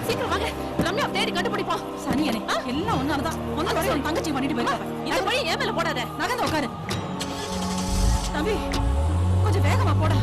சீக்கிரம் வாங்க. ரம்யா தேடி கண்டுபிடிப்போம். சனியனே எல்லாம் ஒன்னாலதான். ஒன்னு வரை உன் தங்கச்சி பண்ணிட்டு போயிருக்காங்க. இந்த வழி ஏன் மேல போடாத. நகர்ந்து உட்காரு. தம்பி கொஞ்சம் வேகமா போடா.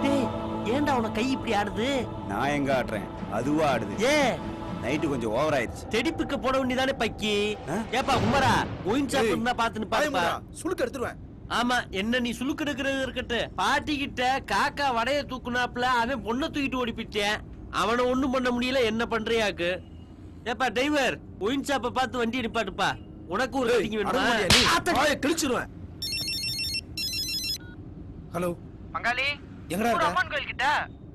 டேய் ஏன்டா உன கை இப்படி ஆடுது? நான் எங்க ஆடுறேன், அதுவா ஆடுது. ஏ நைட்டு கொஞ்சம் ஓவர் ஆயிடுச்சு. தெடிப்புக்கு போட வேண்டியதானே பக்கி. ஏப்பா குமரா ஒயின் ஷாப் இருந்தா பாத்துன்னு பாருப்பா. சுளுக்கு எடுத்துருவேன். ஆமா என்ன நீ சுளுக்கு எடுக்கிறது இருக்கட்டும். பாட்டி கிட்ட காக்கா வடைய தூக்குனாப்ல அவன் பொண்ணை தூக்கிட்டு ஓடிப்பிட்டேன். அவனை ஒண்ணும் பண்ண முடியல, என்ன பண்றியாக்கு? ஏப்பா டிரைவர் ஒயின் ஷாப்பை பார்த்து வண்டி நிப்பாட்டுப்பா. உனக்கு ஒரு கட்டிங்க வேணுமா? கிழிச்சிருவேன். ஹலோ பங்காளி, எங்கடா இருக்க? அம்மன் கோயில் கிட்ட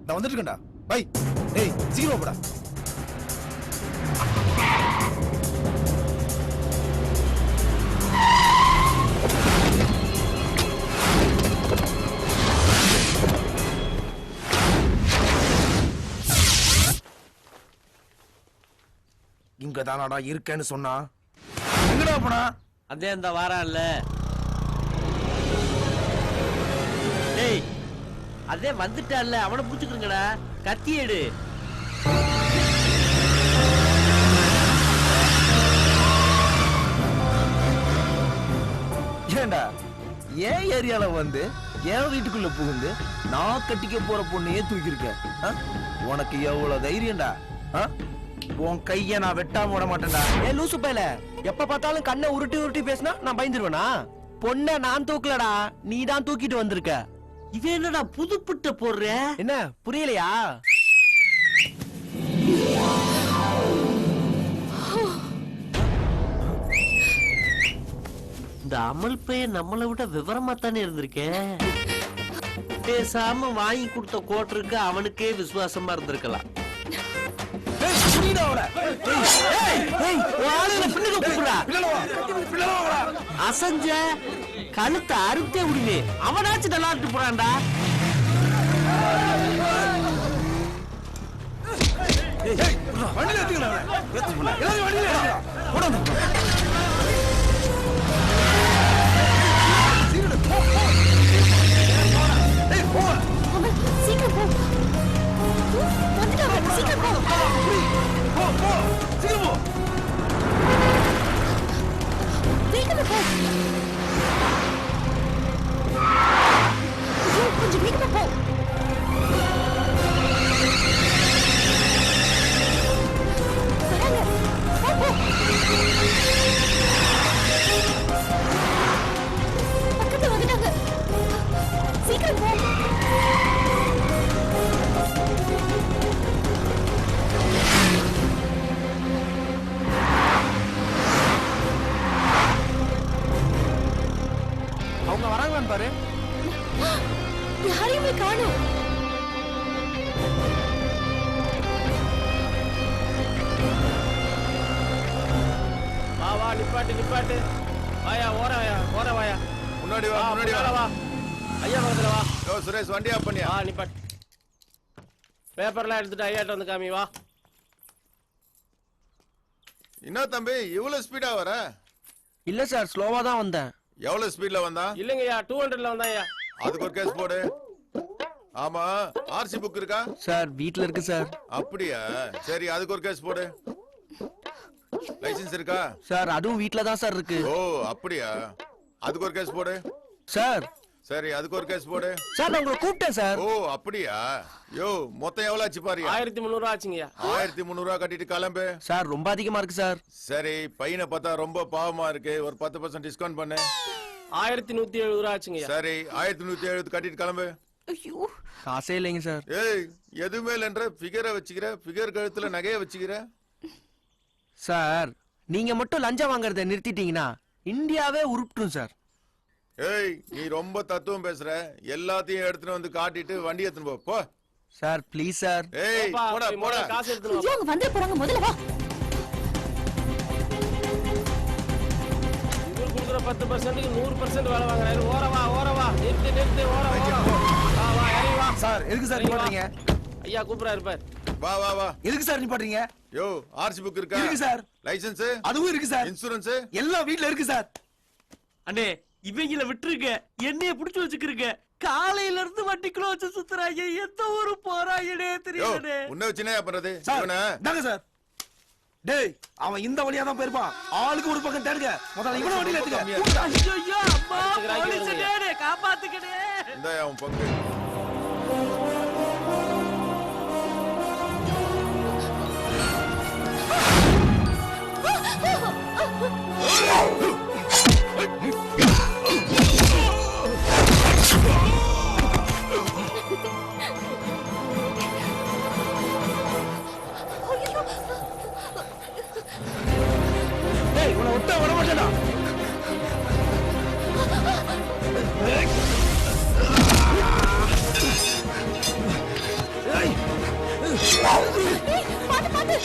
நான் வந்துட்டு இருக்கேன்டா. பை. ஏய் சீக்கிரம் போடா. இங்க தானடா இருக்கேன்னு சொன்னா. எங்கடா போனா? அதே அந்த வாரான்ல. டேய் அதே வந்துட்டான்ல, அவனை புடிச்சுக்கிறங்கடா. கத்தி எடு. ஏண்டா ஏன் ஏரியால வந்து என் வீட்டுக்குள்ள புகுந்து நான் கட்டிக்க போற பொண்ணையே தூக்கிருக்க? உனக்கு எவ்வளவு தைரியம்டா? உன் கைய நான் வெட்டாம விட மாட்டேன்டா. ஏ லூசு பயல, எப்ப பார்த்தாலும் கண்ணை உருட்டி உருட்டி பேசினா நான் பயந்துருவேனா? பொண்ணை நான் தூக்கலடா, நீ தான் தூக்கிட்டு வந்திருக்க. இது என்னடா புதுப்பிட்ட போடுற? என்ன புரியலையா? இந்த அமல் பையன் நம்மளை விட விவரமா தானே இருந்திருக்கேன். பேசாம வாங்கி கொடுத்த கோட்டருக்கு அவனுக்கே விசுவாசமா இருந்திருக்கலாம். அசஞ்ச கழுத்தை அறுத்தே விடுவே. அவனாச்சும் நல்லாட்டு போறான்டா. சீக்கிரம் போ. வந்துட்டாங்க. சீக்கிரம் போ. வேகமா போ. கொஞ்சம் வேகமா போ. வராங்க. போ. பக்கத்துல வந்துட்டாங்க. சீக்கிரம் போ. அவங்க வராங்களான்னு பாரு. யாரையுமே காணோம். வா வா, நிப்பாட்டு நிப்பாட்டு. வாயா ஓர வாயா. முன்னாடி வா, முன்னாடி வா. ஐயா பக்கத்துல வா. யோ சுரேஷ் வண்டி ஆஃப் பண்ணியா? வா நிப்பாட்டு. பேப்பர்லாம் எடுத்துட்டு ஐயாட்ட வந்து காமி. வா. என்ன தம்பி இவ்வளவு ஸ்பீடா வர? இல்ல சார், ஸ்லோவா தான் வந்தேன். எவ்வளவு ஸ்பீட்ல வந்தா? இல்லைங்கய்யா, 200ல வந்தாய்யா. அதுக்கு ஒரு கேஸ் போடு. ஆமா, ஆர்சி புக் இருக்கா? சார் வீட்ல இருக்கு சார். அப்படியா? சரி அதுக்கு ஒரு கேஸ் போடு. லைசென்ஸ் இருக்கா? சார் அதுவும் வீட்ல தான் சார் இருக்கு. ஓ அப்படியா? அதுக்கு ஒரு கேஸ் போடு. சார் சரி அதுக்கு ஒரு கேஸ் போடு. சார் நான் உங்களை கூப்பிட்டேன் சார். ஓ அப்படியா? யோ மொத்தம் எவ்வளவு ஆச்சு பாரு? 1300 ஆச்சுங்கய்யா. 1300 கட்டிட்டு கிளம்பு. சார் ரொம்ப அதிகமா இருக்கு சார். சரி பையனை பார்த்தா ரொம்ப பாவமா இருக்கு, ஒரு 10% டிஸ்கவுண்ட் பண்ணு. 1170 ஆச்சுங்கய்யா. சரி 1170 கட்டிட்டு கிளம்பு. ஐயோ, காசே இல்லைங்க சார். ஏய் எதுவுமே இல்லைன்ற ஃபிகரை வச்சுக்கிற, ஃபிகர் கழுத்துல நகைய வச்சுக்கிற. சார் நீங்க மட்டும் லஞ்சம் வாங்குறத நிறுத்திட்டீங்கன்னா இந்தியாவே உருப்பிடும் சார். ஏய் நீ ரொம்ப தத்துவம் பேசுற, எல்லாத்தையும் எடுத்துட்டு வந்து காட்டிட்டு வண்டி எடுத்துன்னு போ. Sir please sir. ஏய் போடா போடா. காசு எடுத்துட்டு ஐயோ, அவங்க வந்து போறாங்க. முதல்ல வா. இவர் கொடுக்குற 10%க்கு 100% வேலை வாங்குறாரு. ஓர வா. நிறுத்து ஓர வா வா, இறங்கி வா. சார் எதுக்கு சார் நிப்பாட்றீங்க? ஐயா கூப்பிடுறாரு பார். வா. எதுக்கு சார் நிப்பாட்றீங்க? யோ ஆர்சி புக் இருக்கா? இருக்கு சார். லைசென்ஸ்? அதுவும் இருக்கு சார். இன்சூரன்ஸ்? எல்லாம் வீட்ல இருக்கு சார். அண்ணே இவங்கள விட்டுருக்க, என்னைய புடிச்சு வச்சுக்கிறீங்க. காலையில இருந்து வண்டிக்குள்ள வச்சு சுத்துறாங்க, எந்த ஊரு போறாங்கன்னே தெரியலடே. உன்ன வச்சு என்ன பண்றது? சார் தாங்க சார். டேய் அவன் இந்த வழியா தான் போயிருப்பான். ஆளுக்கு ஒரு பக்கம் தேடுங்க. முதல்ல இவன வண்டியில ஏத்துங்க. ஐயோ அம்மா, போலீஸ்டே காப்பாத்துக்கடே. இந்த அவன் பங்கு. டேய் உன்னை ஒட்ட விட மாட்டேடா. பாத்து பாத்து.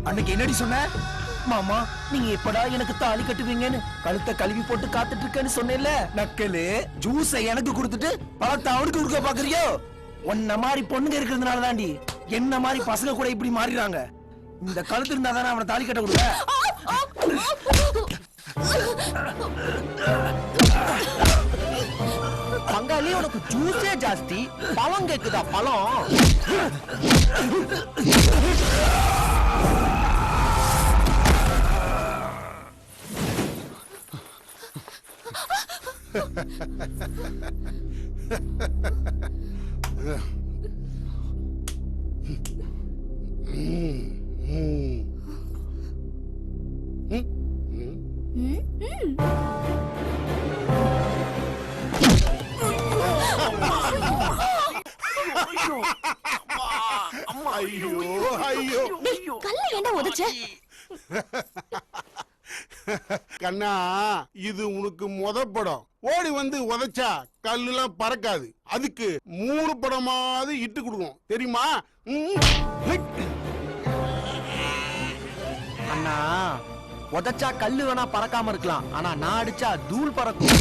அன்னைக்கு என்னடி சொன்ன? மாமா நீங்க எப்படா எனக்கு தாலி கட்டுவீங்கன்னு கழுத்தை கழுவி போட்டு காத்துட்டு இருக்கேன்னு சொன்னேன்ல. நக்கலு ஜூஸை எனக்கு கொடுத்துட்டு பழத்தை அவனுக்கு கொடுக்க பாக்குறியோ? உன்ன மாதிரி பொண்ணுங்க இருக்கிறதுனால தாண்டி என்ன மாதிரி பசங்க கூட இப்படி மாறிடுறாங்க. இந்த கழுத்து இருந்தா தானே அவனை தாலி கட்ட கொடுக்க. பங்காளி உனக்கு ஜூஸே ஜாஸ்தி, பழம் கேக்குதா பழம்? ஐயோ ஐயோ கல்ல ஏன்டா உதைச்ச? கண்ணா இது உனக்கு படம். ஓடி வந்து உதைச்சா கல்லுலாம் பறக்காது. அதுக்கு 3 படமாவது இட்டு கொடுக்கும் தெரியுமா? அண்ணா உதச்சா கல்லு வேணா பறக்காம இருக்கலாம், ஆனா நான் அடிச்சா தூள் பறக்கும்.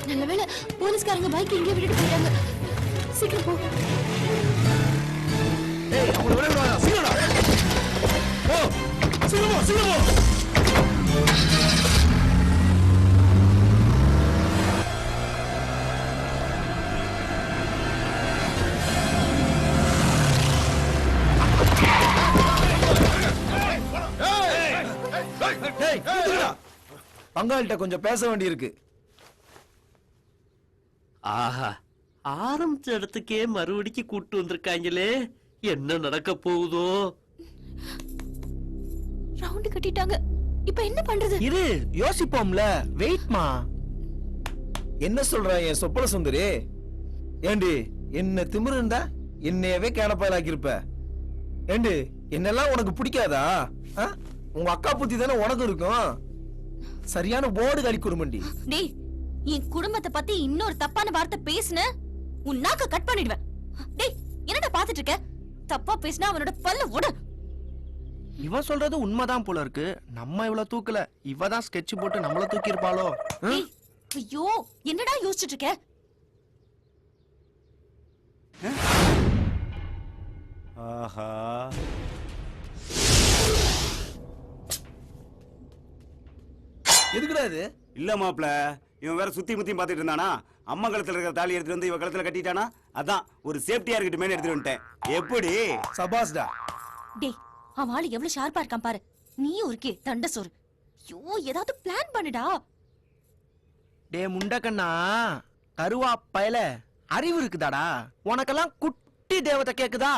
நல்லவேளை போலீஸ்காரங்க பைக் இங்கே விட்டுட்டு போயிட்டாங்க. சீக்கிரம் போ. ஏய் அவங்கள விட விடாத. சீக்கிரம்டா. ஓ சீக்கிரம் சீக்கிரம். பங்காளிட்ட கொஞ்சம் பேச வேண்டியிருக்கு. ஆஹா, ஆரம்பிச்ச இடத்துக்கே மறுபடிக்கு கூட்டு வந்திருக்காங்களே, என்ன நடக்க போகுதோ? ரவுண்டு கட்டிட்டாங்க. இப்ப என்ன பண்றது? இரு யோசிப்போம்ல, வெயிட்மா. என்ன சொல்ற என் சொப்பன சுந்தரி? ஏண்டி என்ன திமிரு இருந்தா என்னையவே கேனப்பாயிலாக்கிருப்ப. ஏண்டி என்னெல்லாம் உனக்கு பிடிக்காதா? ஆ? உங்க அக்கா புத்தி தானே உனக்கு இருக்கும். சரியான போர்டு கழி குடும்பண்டி. டேய், என் குடும்பத்தை பத்தி இன்னொரு தப்பான வார்த்தை பேசுன உன் நாக்க கட் பண்ணிடுவேன். டேய், என்னடா பாத்துட்டு இருக்க? தப்பா பேசினா அவனோட பல்ல உட. இவ சொல்றது உண்மைதான் போல இருக்கு. நம்ம இவ்வளவு தூக்கல, இவதான் ஸ்கெட்ச் போட்டு நம்மள தூக்கி இருப்பாளோ. டேய், ஐயோ, என்னடா யோசிச்சுட்டு இருக்க? ஆஹா, எதுக்குடா இது? இல்ல மாப்ள, இவன் வேற சுத்தி முத்தி பாத்துட்டு இருந்தானா, அம்மா கழுத்துல இருக்கிற தாலி எடுத்துட்டு வந்து இவ கழுத்துல கட்டிட்டானா, அதான் ஒரு சேஃப்டியா இருக்கட்டுமே எடுத்துட்டு வந்துட்டேன். எப்படி? சபாஸ்டா. டேய், அவன் ஆளு எவ்வளவு ஷார்ப்பா இருக்கான் பாரு. நீ ஒருக்கே தண்ட சோறு. ஐயோ, ஏதாவது பிளான் பண்ணுடா. டே முண்டக்கண்ணா, கருவா பயல, அறிவு இருக்குதாடா உனக்கெல்லாம்? குட்டி தேவதை கேக்குதா?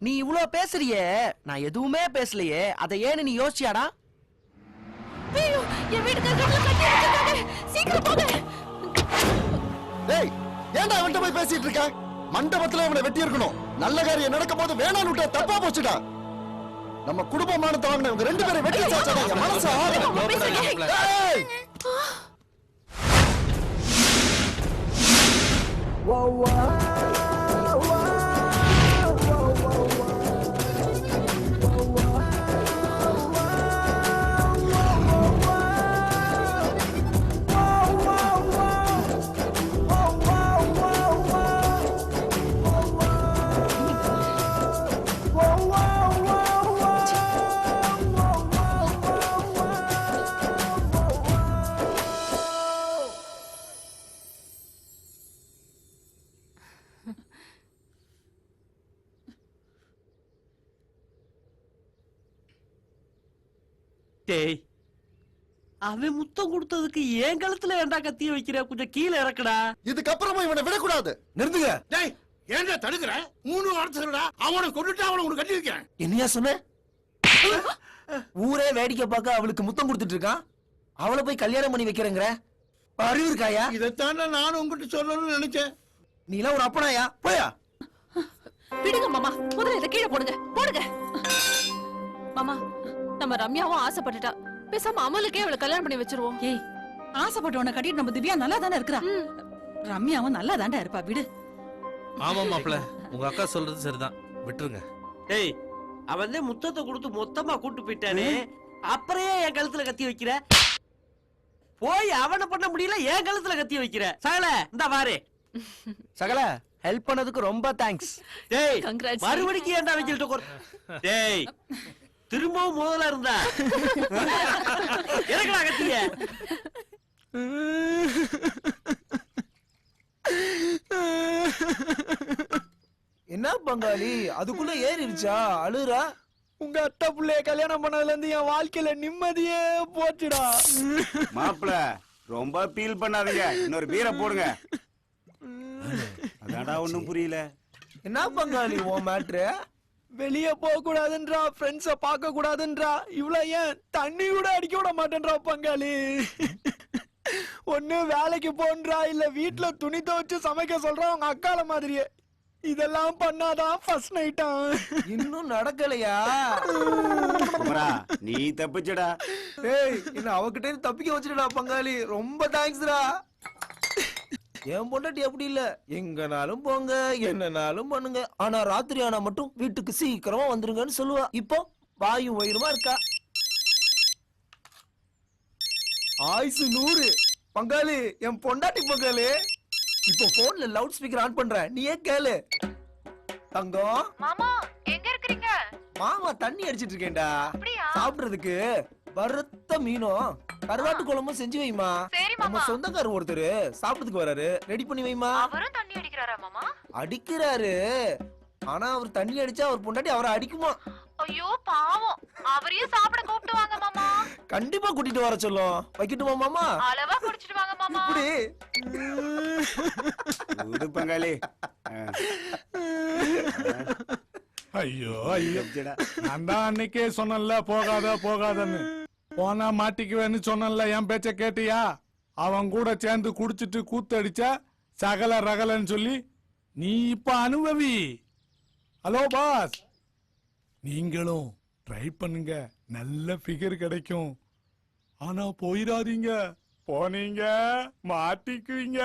நீ இவ்ளோ பேசுறியே, நான் எதுவுமே பேசலையே, அதை ஏன்னு நீ யோசிச்சியாடா? ஐயோ, என் வீட்டுக்கு கட்டி வச்சிருக்கானே. சீக்கிரம் போங்க. டேய், ஏன்டா அவன்கிட்ட போய் பேசிட்டு இருக்க? மண்டபத்துல இவனை வெட்டி இருக்கணும். நல்ல காரியம் நடக்கும் போது வேணான்னு விட்டா தப்பா போச்சுடா. நம்ம குடும்பமானத்தை வாங்கின இவங்க 2 பேரை வெட்டி சாச்சாடா. என் மனசு ஆகல. டேய்! டேய், அவன் முத்தம் கொடுத்ததுக்கு என் கழுத்துல ஏன்டா கத்திய வைக்கிற? கொஞ்சம் கீழே இறக்குடா. இதுக்கப்புறமா இவனை விடக்கூடாது. நிறுத்துங்க. டேய், ஏன்டா தடுக்கிற? 3 வாரத்துலடா அவனை கொண்டுட்டு அவனை உனக்கு கட்டி வைக்கிறேன். என்னையா சொன்ன? ஊரே வேடிக்கை பார்க்க அவளுக்கு முத்தம் கொடுத்துட்டு இருக்கான். அவளை போய் கல்யாணம் பண்ணி வைக்கிறேங்கிற அறிவு இருக்காயா? இதைத்தான் நானும் உங்ககிட்ட சொல்லணும்னு நினைச்சேன். நீ எல்லாம் ஒரு அப்பனாயா? போயா. விடுங்க மாமா, முதல்ல இதை கீழே போடுங்க, போடுங்க. மாமா, நம்ம ரம்யாவும் ஆசைப்பட்டுட்டா. பேசாம அமலுக்கே அவளை கல்யாணம் பண்ணி வச்சிருவோம். ஏய், ஆசைப்பட்டவனை கட்டிட்டு நம்ம திவ்யா நல்லா தானே இருக்கிறா. ரம்யாவும் நல்லா தாண்டா இருப்பா, விடு. ஆமா மாப்ள, உங்க அக்கா சொல்றது சரிதான், விட்டுருங்க. டேய், அவன் தான் முத்தத்தை கொடுத்து மொத்தமா கூட்டு போயிட்டானே, அப்புறம் ஏன் என் கழுத்துல கத்தி வைக்கிற? போய் அவனை பண்ண முடியல, என் கழுத்துல கத்தி வைக்கிற. சகல இந்த பாரு. சகல, ஹெல்ப் பண்ணதுக்கு ரொம்ப தேங்க்ஸ். டேய், Congrats. மறுபடிக்கு ஏன்டா வச்சுட்டு? டேய், திரும்பவும் முதல்ல இருந்தா எனக்குடா கத்திய. என்ன பங்காளி, அதுக்குள்ள ஏறிடுச்சா? அழுறா? உங்க அத்தை புள்ளைய கல்யாணம் பண்ணதுல இருந்து என் வாழ்க்கையில நிம்மதியே போச்சுடா. மாப்ள ரொம்ப ஃபீல் பண்ணாதீங்க, இன்னொரு பீரை போடுங்க. அதான்டா ஒண்ணும் புரியல. என்ன பங்காளி உன் மேட்ரு? வெளிய போக கூடாதுன்றா, ஃப்ரெண்ட்ஸ பார்க்க கூடாதுன்றா, இவ்வளவு ஏன் தண்ணி கூட அடிக்க விட மாட்டேன்றா பங்காளி. ஒண்ணு வேலைக்கு போன்றா, இல்ல வீட்டுல துணி துவைச்சு சமைக்க சொல்றா உங்க அக்கால மாதிரியே. இதெல்லாம் பண்ணாதான் ஃபர்ஸ்ட் நைட்டா. இன்னும் நடக்கலையா? குமரா, நீ தப்பிச்சடா. ஏய், என்ன அவகிட்ட இருந்து தப்பிக்க வச்சிடா பங்காளி. ரொம்ப தேங்க்ஸ்டா. என் பொண்டாட்டி அப்படி இல்ல, எங்கனாலும் போங்க, என்னனாலும் பண்ணுங்க, ஆனா ராத்திரி ஆனா மட்டும் வீட்டுக்கு சீக்கிரமா வந்துருங்கன்னு சொல்லுவா. இப்போ வாயும் வயிறுமா இருக்கா. ஆயுசு 100 பங்காளி, என் பொண்டாட்டி பங்காளி. இப்போ போன்ல லவுட் ஸ்பீக்கர் ஆன் பண்றேன், நீயே கேளு. தங்கம், மாமா, எங்க இருக்கீங்க? மாமா தண்ணி அடிச்சிட்டு இருக்கேன்டா. சாப்பிடுறதுக்கு வறுத்த மீனும் கருவாட்டு குழம்பும் செஞ்சு வைமா. நம்ம சொந்தக்காரர் ஒருத்தர் சாப்பிடுறதுக்கு வராரு, ரெடி பண்ணி வைமா. அவரும் தண்ணி அடிக்கிறாரா மாமா? அடிக்கிறாரு, ஆனா அவர் தண்ணி அடிச்சா அவர் பொண்டாட்டி அவரை அடிக்குமா. ஐயோ பாவம் அவரையும் சாப்பிட கூப்பிட்டு வாங்க மாமா. கண்டிப்பா கூட்டிட்டு வர சொல்லும். வைக்கட்டுமா மாமா? அளவா குடிச்சிட்டு வாங்க மாமா. இப்படி விடு பங்காளி. ஐயோ ஐயோ, நான் தான் அன்னைக்கே சொன்னல போகாத போகாதன்னு. போனா மாட்டிக்குவேன்னு சொன்னல, என் பேச்ச கேட்டியா? அவன் கூட சேர்ந்து குடிச்சிட்டு கூத்தடிச்சா சகல ரகலன்னு சொல்லி நீ இப்ப அனுபவி. ஹலோ பாஸ், நீங்களும் ட்ரை பண்ணுங்க, நல்ல ஃபிகர் கிடைக்கும். ஆனா போயிடாதீங்க, போனீங்க மாட்டிக்குவீங்க.